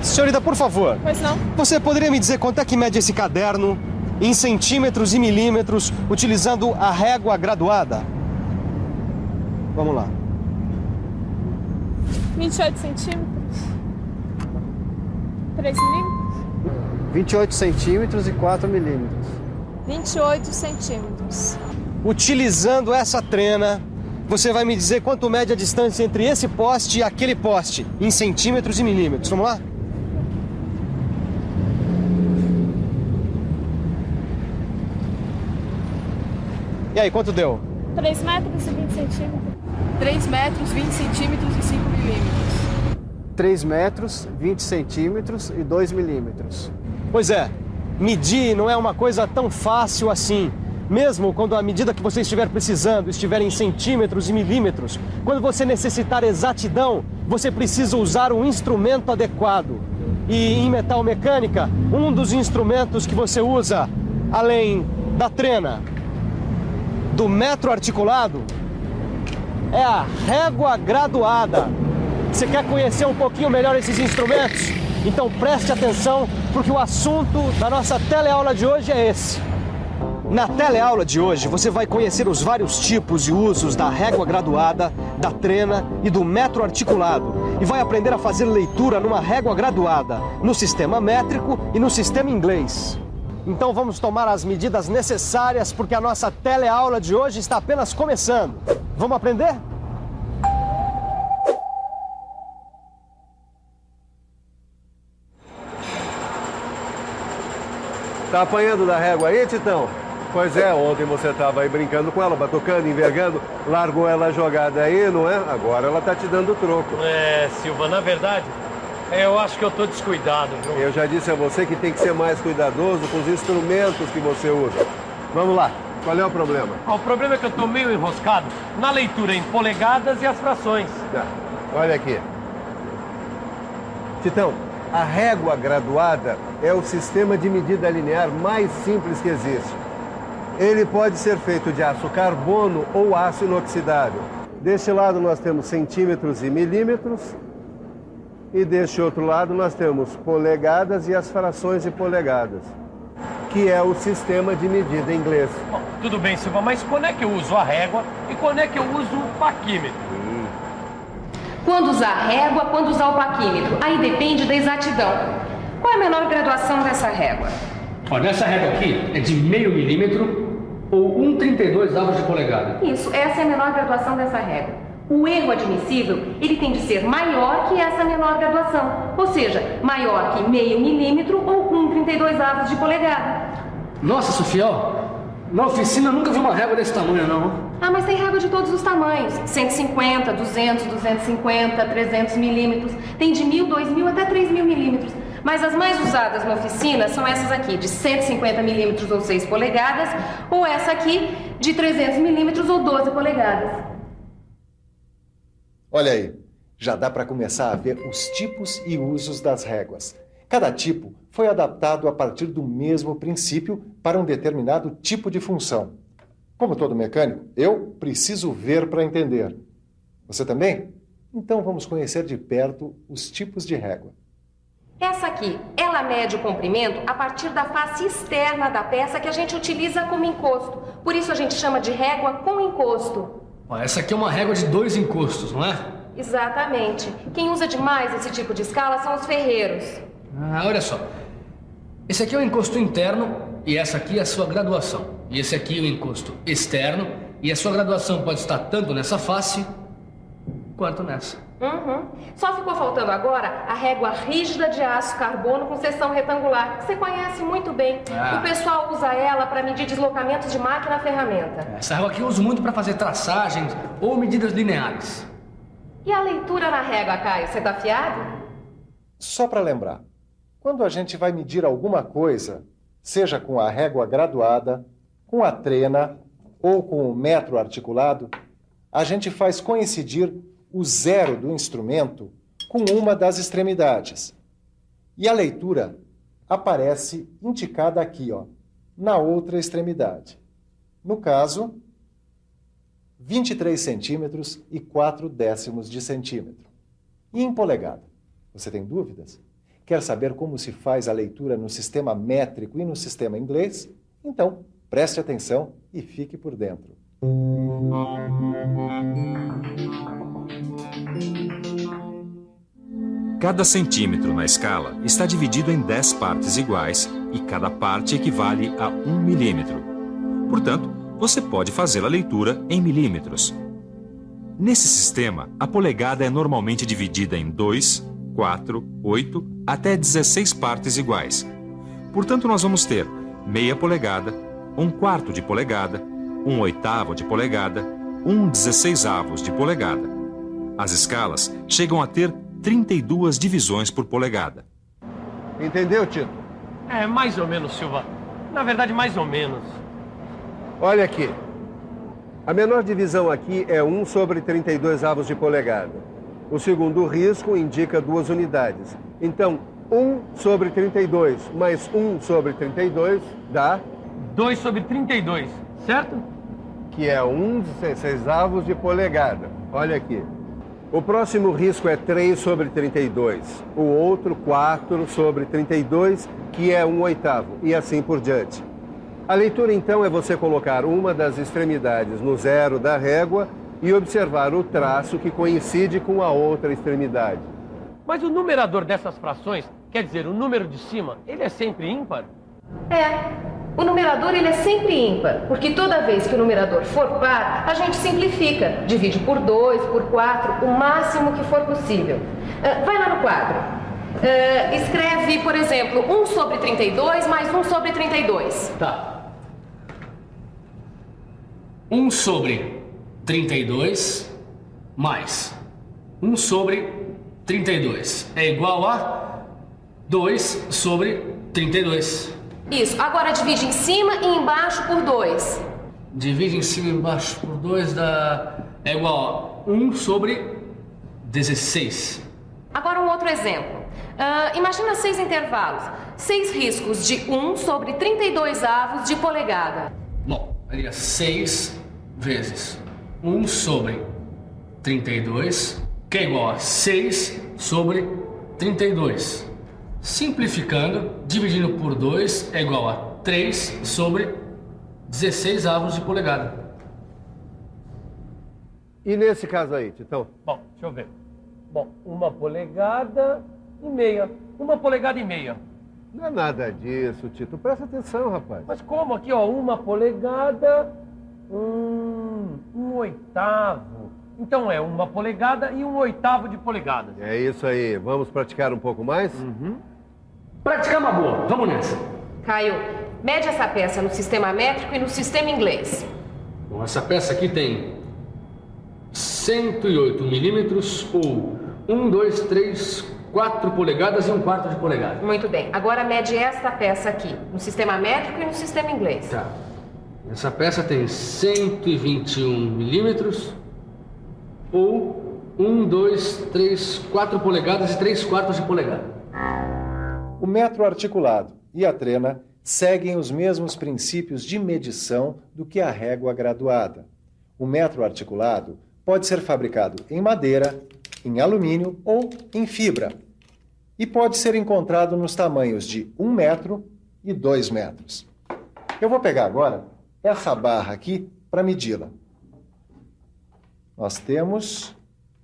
Senhorita, por favor. Pois não? Você poderia me dizer quanto é que mede esse caderno em centímetros e milímetros, utilizando a régua graduada? Vamos lá. 28 centímetros. 3 milímetros. 28 centímetros e 4 milímetros. 28 centímetros. Utilizando essa trena, você vai me dizer quanto mede a distância entre esse poste e aquele poste, em centímetros e milímetros. Vamos lá? E aí, quanto deu? 3 metros e 20 centímetros. 3 metros, 20 centímetros e 5 milímetros. 3 metros, 20 centímetros e 2 milímetros. Pois é, medir não é uma coisa tão fácil assim. Mesmo quando a medida que você estiver precisando estiver em centímetros e milímetros, quando você necessitar exatidão, você precisa usar um instrumento adequado. E em metalmecânica, um dos instrumentos que você usa, além da trena, do metro articulado, é a régua graduada. Você quer conhecer um pouquinho melhor esses instrumentos? Então preste atenção, porque o assunto da nossa teleaula de hoje é esse. Na teleaula de hoje, você vai conhecer os vários tipos e usos da régua graduada, da trena e do metro articulado. E vai aprender a fazer leitura numa régua graduada, no sistema métrico e no sistema inglês. Então vamos tomar as medidas necessárias, porque a nossa teleaula de hoje está apenas começando. Vamos aprender? Tá apanhando da régua aí, Titão? Pois é, ontem você tava aí brincando com ela, batucando, envergando, largou ela jogada aí, não é? Agora ela tá te dando troco. É, Silva, na verdade, eu acho que eu tô descuidado, viu? Eu já disse a você que tem que ser mais cuidadoso com os instrumentos que você usa. Vamos lá, qual é o problema? O problema é que eu tô meio enroscado na leitura em polegadas e as frações. Tá, olha aqui. Titão, a régua graduada é o sistema de medida linear mais simples que existe. Ele pode ser feito de aço carbono ou aço inoxidável. Deste lado nós temos centímetros e milímetros. E deste outro lado nós temos polegadas e as frações de polegadas, que é o sistema de medida em inglês. Bom, tudo bem, Silva, mas quando é que eu uso a régua e quando é que eu uso o paquímetro? Quando usar régua, quando usar o paquímetro. Aí depende da exatidão. Qual é a menor graduação dessa régua? Ó, nessa régua aqui é de meio milímetro ou 1,32 avos de polegada. Isso, essa é a menor graduação dessa régua. O erro admissível, ele tem de ser maior que essa menor graduação. Ou seja, maior que meio milímetro ou 1,32 avos de polegada. Nossa, Sofia, ó, na oficina eu nunca vi uma régua desse tamanho, não. Ah, mas tem régua de todos os tamanhos. 150, 200, 250, 300 milímetros. Tem de 1.000, 2.000 até 3.000 milímetros. Mas as mais usadas na oficina são essas aqui, de 150 milímetros ou 6 polegadas, ou essa aqui, de 300 milímetros ou 12 polegadas. Olha aí, já dá para começar a ver os tipos e usos das réguas. Cada tipo foi adaptado a partir do mesmo princípio para um determinado tipo de função. Como todo mecânico, eu preciso ver para entender. Você também? Então vamos conhecer de perto os tipos de régua. Essa aqui, ela mede o comprimento a partir da face externa da peça que a gente utiliza como encosto. Por isso a gente chama de régua com encosto. Ó, essa aqui é uma régua de 2 encostos, não é? Exatamente. Quem usa demais esse tipo de escala são os ferreiros. Ah, olha só. Esse aqui é o encosto interno e essa aqui é a sua graduação. E esse aqui é o encosto externo e a sua graduação pode estar tanto nessa face quanto nessa. Só ficou faltando agora a régua rígida de aço carbono com seção retangular, que você conhece muito bem. O pessoal usa ela para medir deslocamentos de máquina-ferramenta. Essa régua aqui eu uso muito para fazer traçagens ou medidas lineares. E a leitura na régua, Caio, você tá afiado? Só para lembrar, quando a gente vai medir alguma coisa, seja com a régua graduada, com a trena ou com o metro articulado, a gente faz coincidir o zero do instrumento com uma das extremidades. E a leitura aparece indicada aqui, ó, na outra extremidade. No caso, 23 centímetros e 4 décimos de centímetro. E em polegada? Você tem dúvidas? Quer saber como se faz a leitura no sistema métrico e no sistema inglês? Então, preste atenção e fique por dentro. Cada centímetro na escala está dividido em 10 partes iguais e cada parte equivale a 1 milímetro. Portanto, você pode fazer a leitura em milímetros. Nesse sistema, a polegada é normalmente dividida em 2, 4, 8 até 16 partes iguais. Portanto, nós vamos ter meia polegada, 1/4 de polegada, 1/8 de polegada, 1/16 de polegada. As escalas chegam a ter 32 divisões por polegada. Entendeu, Tito? É, mais ou menos, Silva. Na verdade, mais ou menos. Olha aqui. A menor divisão aqui é 1/32 de polegada. O segundo risco indica 2 unidades. Então, 1/32 mais 1/32 dá... 2/32, certo? Que é 1/16 de polegada. Olha aqui. O próximo risco é 3/32. O outro, 4/32, que é 1/8. E assim por diante. A leitura, então, é você colocar uma das extremidades no zero da régua e observar o traço que coincide com a outra extremidade. Mas o numerador dessas frações, quer dizer, o número de cima, ele é sempre ímpar? O numerador ele é sempre ímpar, porque toda vez que o numerador for par, a gente simplifica. Divide por 2, por 4, o máximo que for possível. Vai lá no quadro. Escreve, por exemplo, 1/32 mais 1/32. Tá. 1/32 mais 1/32 é igual a 2/32. Isso. Agora divide em cima e embaixo por 2. Divide em cima e embaixo por 2 é igual a 1/16. Agora um outro exemplo. Imagina 6 intervalos. 6 riscos de 1/32 de polegada. Bom, seria 6 vezes 1/32, que é igual a 6/32. Simplificando, dividindo por 2 é igual a 3/16 de polegada. E nesse caso aí, Titão? Bom, deixa eu ver. Bom, 1 polegada e meia. 1 polegada e meia. Não é nada disso, Tito. Presta atenção, rapaz. Mas como aqui, ó, 1 polegada, 1/8. Então é 1 polegada e 1/8 de polegada. É isso aí. Vamos praticar um pouco mais? Praticar uma boa. Vamos nessa. Caio, mede essa peça no sistema métrico e no sistema inglês. Bom, essa peça aqui tem 108 milímetros ou 1, 2, 3, 4 polegadas e 1/4 de polegada. Muito bem. Agora mede esta peça aqui, no sistema métrico e no sistema inglês. Tá. Essa peça tem 121 milímetros ou 1, 2, 3, 4 polegadas e 3/4 de polegada. O metro articulado e a trena seguem os mesmos princípios de medição do que a régua graduada. O metro articulado pode ser fabricado em madeira, em alumínio ou em fibra. E pode ser encontrado nos tamanhos de 1 metro e 2 metros. Eu vou pegar agora essa barra aqui para medi-la. Nós temos,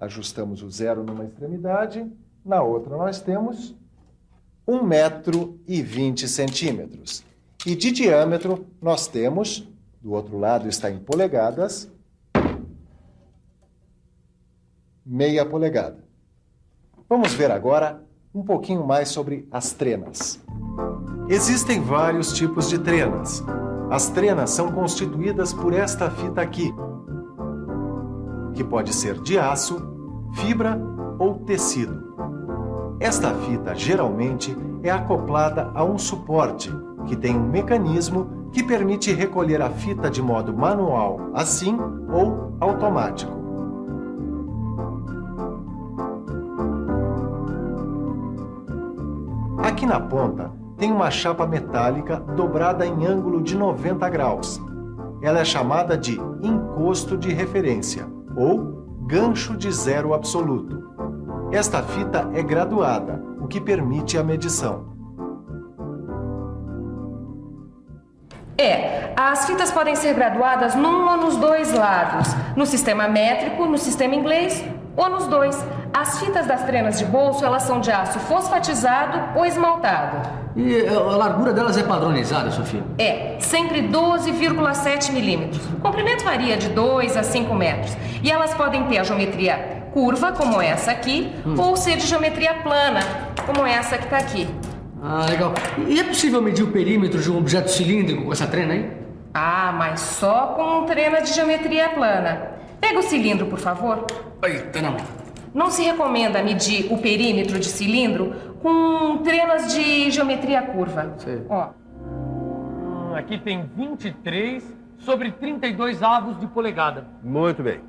ajustamos o zero numa extremidade, na outra nós temos 1 metro e 20 centímetros. E de diâmetro nós temos, do outro lado está em polegadas, meia polegada. Vamos ver agora um pouquinho mais sobre as trenas. Existem vários tipos de trenas. As trenas são constituídas por esta fita aqui, que pode ser de aço, fibra ou tecido. Esta fita geralmente é acoplada a um suporte, que tem um mecanismo que permite recolher a fita de modo manual, assim, ou automático. Aqui na ponta tem uma chapa metálica dobrada em ângulo de 90 graus. Ela é chamada de encosto de referência ou gancho de zero absoluto. Esta fita é graduada, o que permite a medição. As fitas podem ser graduadas num ou nos dois lados, no sistema métrico, no sistema inglês ou nos dois. As fitas das trenas de bolso, elas são de aço fosfatizado ou esmaltado. E a largura delas é padronizada, Sofia? Sempre 12,7 milímetros. O comprimento varia de 2 a 5 metros. E elas podem ter a geometria curva, como essa aqui, ou ser de geometria plana, como essa que está aqui. Ah, legal. E é possível medir o perímetro de um objeto cilíndrico com essa trena aí? Mas só com trena de geometria plana. Pega o cilindro, por favor. Aí, tá na mão. Não se recomenda medir o perímetro de cilindro com trenas de geometria curva. Sei. Aqui tem 23 sobre 32 avos de polegada. Muito bem.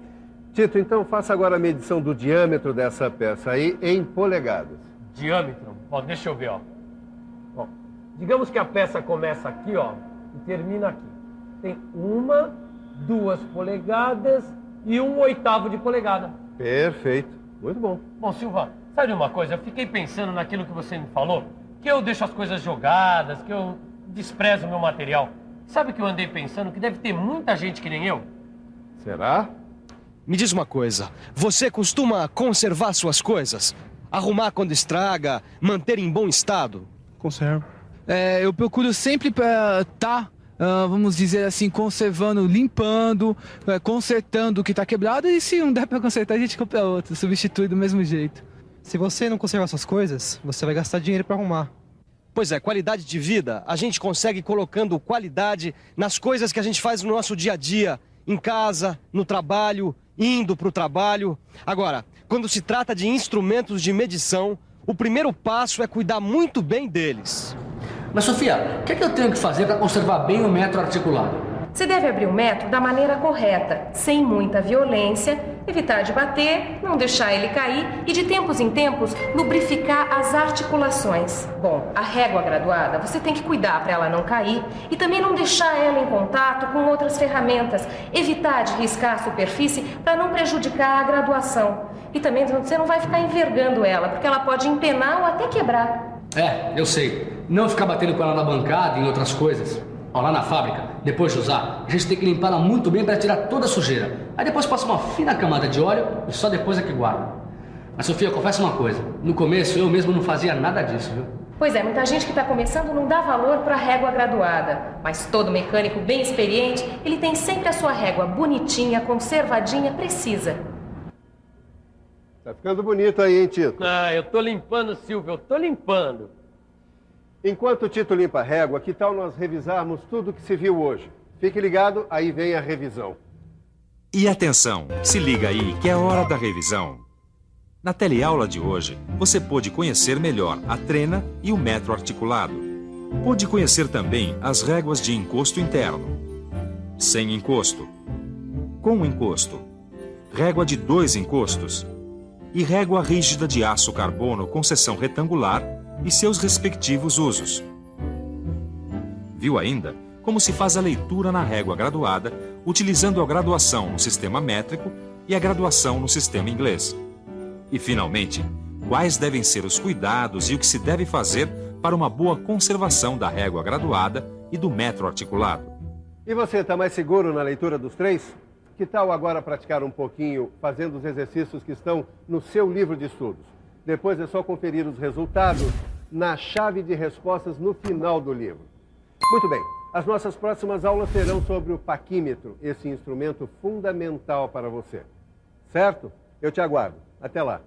Tito, então faça agora a medição do diâmetro dessa peça aí em polegadas. Diâmetro? Bom, deixa eu ver, ó. Bom, digamos que a peça começa aqui, ó, e termina aqui. Tem 1, 2 polegadas e 1/8 de polegada. Perfeito. Muito bom. Bom, Silva, sabe uma coisa? Eu fiquei pensando naquilo que você me falou, que eu deixo as coisas jogadas, que eu desprezo o meu material. Sabe o que eu andei pensando? Que deve ter muita gente que nem eu. Será? Me diz uma coisa, você costuma conservar suas coisas? Arrumar quando estraga, manter em bom estado? Conservo. Eu procuro sempre vamos dizer assim, conservando, limpando, consertando o que está quebrado, e se não der para consertar, a gente compra outro, substitui do mesmo jeito. Se você não conservar suas coisas, você vai gastar dinheiro para arrumar. Pois é, qualidade de vida, a gente consegue colocando qualidade nas coisas que a gente faz no nosso dia a dia, em casa, no trabalho, indo para o trabalho. Agora, quando se trata de instrumentos de medição, o primeiro passo é cuidar muito bem deles. Mas, Sofia, o que é que eu tenho que fazer para conservar bem o metro articulado? Você deve abrir o metro da maneira correta, sem muita violência, evitar de bater, não deixar ele cair e, de tempos em tempos, lubrificar as articulações. Bom, a régua graduada, você tem que cuidar para ela não cair e também não deixar ela em contato com outras ferramentas, evitar de riscar a superfície para não prejudicar a graduação. E também você não vai ficar envergando ela, porque ela pode empenar ou até quebrar. Eu sei. Não ficar batendo com ela na bancada e em outras coisas. Lá na fábrica, depois de usar, a gente tem que limpá-la muito bem para tirar toda a sujeira. Aí depois passa uma fina camada de óleo e só depois é que guarda. Mas, Sofia, confessa uma coisa. No começo, eu mesmo não fazia nada disso, viu? Pois é, muita gente que está começando não dá valor para a régua graduada. Mas todo mecânico bem experiente, ele tem sempre a sua régua bonitinha, conservadinha, precisa. Tá ficando bonito aí, hein, Tito? Eu tô limpando, Silvio, eu tô limpando. Enquanto o Tito limpa a régua, que tal nós revisarmos tudo o que se viu hoje? Fique ligado, aí vem a revisão. E atenção, se liga aí que é hora da revisão. Na teleaula de hoje, você pôde conhecer melhor a trena e o metro articulado. Pôde conhecer também as réguas de encosto interno, sem encosto, com encosto, régua de 2 encostos e régua rígida de aço carbono com seção retangular e seus respectivos usos. Viu ainda como se faz a leitura na régua graduada, utilizando a graduação no sistema métrico e a graduação no sistema inglês. E, finalmente, quais devem ser os cuidados e o que se deve fazer para uma boa conservação da régua graduada e do metro articulado. E você, está mais seguro na leitura dos 3? Que tal agora praticar um pouquinho fazendo os exercícios que estão no seu livro de estudos? Depois é só conferir os resultados na chave de respostas no final do livro. Muito bem, as nossas próximas aulas serão sobre o paquímetro, esse instrumento fundamental para você. Certo? Eu te aguardo. Até lá.